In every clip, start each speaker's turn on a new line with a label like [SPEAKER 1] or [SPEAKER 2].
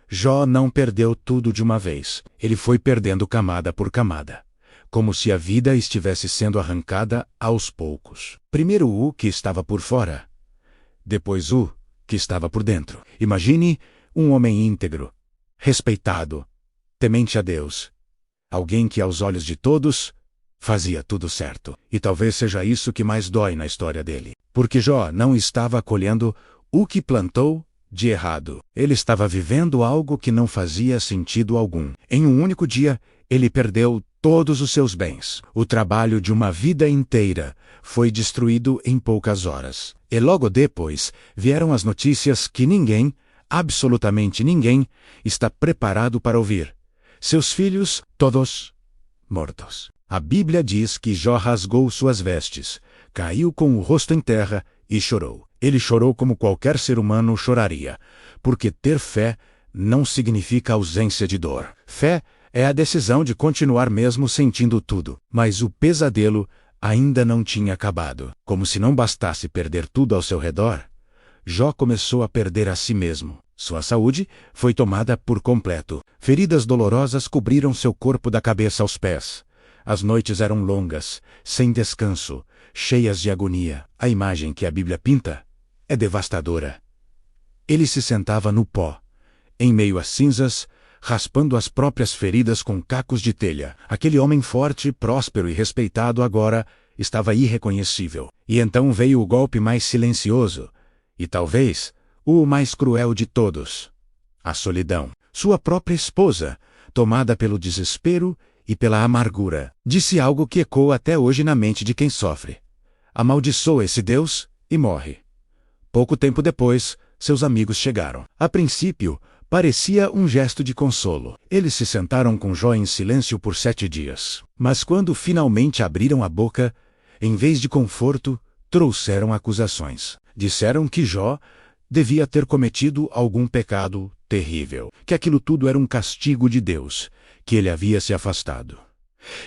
[SPEAKER 1] Jó não perdeu tudo de uma vez. Ele foi perdendo camada por camada, como se a vida estivesse sendo arrancada aos poucos. Primeiro o que estava por fora, depois o que estava por dentro. Imagine um homem íntegro, respeitado, temente a Deus. Alguém que, aos olhos de todos, fazia tudo certo. E talvez seja isso que mais dói na história dele. Porque Jó não estava colhendo o que plantou de errado. Ele estava vivendo algo que não fazia sentido algum. Em um único dia, ele perdeu todos os seus bens. O trabalho de uma vida inteira foi destruído em poucas horas. E logo depois vieram as notícias que ninguém, absolutamente ninguém, está preparado para ouvir. Seus filhos, todos mortos. A Bíblia diz que Jó rasgou suas vestes, caiu com o rosto em terra e chorou. Ele chorou como qualquer ser humano choraria, porque ter fé não significa ausência de dor. Fé é a decisão de continuar mesmo sentindo tudo. Mas o pesadelo ainda não tinha acabado. Como se não bastasse perder tudo ao seu redor, Jó começou a perder a si mesmo. Sua saúde foi tomada por completo. Feridas dolorosas cobriram seu corpo da cabeça aos pés. As noites eram longas, sem descanso, cheias de agonia. A imagem que a Bíblia pinta é devastadora. Ele se sentava no pó, em meio às cinzas, raspando as próprias feridas com cacos de telha. Aquele homem forte, próspero e respeitado agora estava irreconhecível. E então veio o golpe mais silencioso, e talvez o mais cruel de todos: a solidão. Sua própria esposa, tomada pelo desespero e pela amargura, disse algo que ecoa até hoje na mente de quem sofre: amaldiçoa esse Deus e morre. Pouco tempo depois, seus amigos chegaram. A princípio, parecia um gesto de consolo. Eles se sentaram com Jó em silêncio por 7 dias. Mas quando finalmente abriram a boca, em vez de conforto, trouxeram acusações. Disseram que Jó devia ter cometido algum pecado terrível, que aquilo tudo era um castigo de Deus, que ele havia se afastado.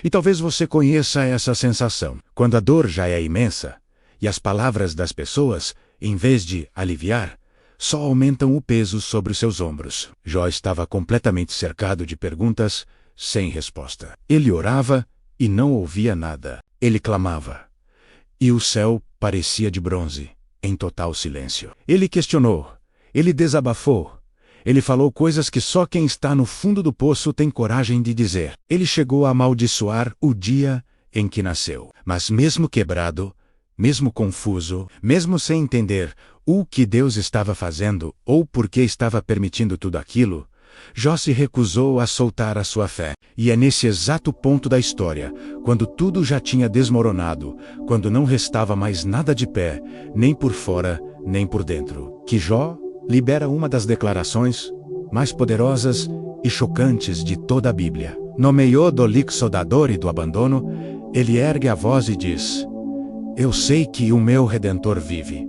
[SPEAKER 1] E talvez você conheça essa sensação, quando a dor já é imensa, e as palavras das pessoas, em vez de aliviar, só aumentam o peso sobre os seus ombros. Jó estava completamente cercado de perguntas, sem resposta. Ele orava e não ouvia nada. Ele clamava, e o céu parecia de bronze, em total silêncio. Ele questionou, ele desabafou, ele falou coisas que só quem está no fundo do poço tem coragem de dizer. Ele chegou a amaldiçoar o dia em que nasceu. Mas mesmo quebrado, mesmo confuso, mesmo sem entender o que Deus estava fazendo ou por que estava permitindo tudo aquilo, Jó se recusou a soltar a sua fé. E é nesse exato ponto da história, quando tudo já tinha desmoronado, quando não restava mais nada de pé, nem por fora, nem por dentro, que Jó libera uma das declarações mais poderosas e chocantes de toda a Bíblia. No meio do lixo da dor e do abandono, ele ergue a voz e diz: eu sei que o meu Redentor vive.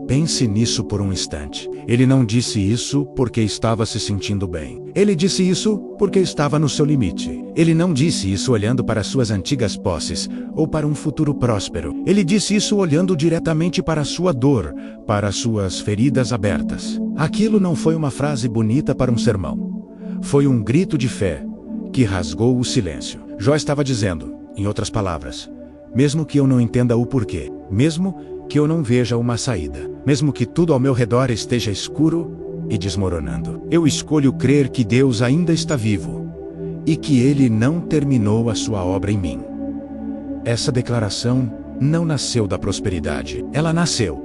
[SPEAKER 1] Pense nisso por um instante. Ele não disse isso porque estava se sentindo bem. Ele disse isso porque estava no seu limite. Ele não disse isso olhando para suas antigas posses ou para um futuro próspero. Ele disse isso olhando diretamente para a sua dor, para suas feridas abertas. Aquilo não foi uma frase bonita para um sermão. Foi um grito de fé que rasgou o silêncio. Jó estava dizendo, em outras palavras: mesmo que eu não entenda o porquê, mesmo que eu não veja uma saída, mesmo que tudo ao meu redor esteja escuro e desmoronando, eu escolho crer que Deus ainda está vivo e que Ele não terminou a sua obra em mim. Essa declaração não nasceu da prosperidade, ela nasceu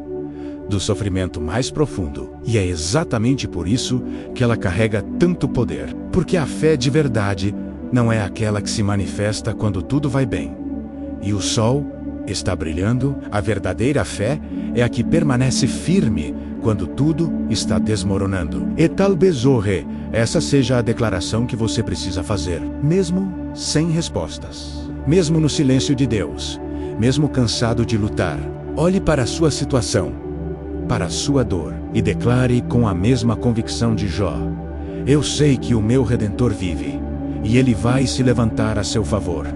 [SPEAKER 1] do sofrimento mais profundo. E é exatamente por isso que ela carrega tanto poder, porque a fé de verdade não é aquela que se manifesta quando tudo vai bem e o sol está brilhando. A verdadeira fé é a que permanece firme quando tudo está desmoronando. E talvez hoje essa seja a declaração que você precisa fazer, mesmo sem respostas, mesmo no silêncio de Deus, mesmo cansado de lutar. Olhe para a sua situação, para a sua dor, e declare com a mesma convicção de Jó: eu sei que o meu Redentor vive, e ele vai se levantar a seu favor.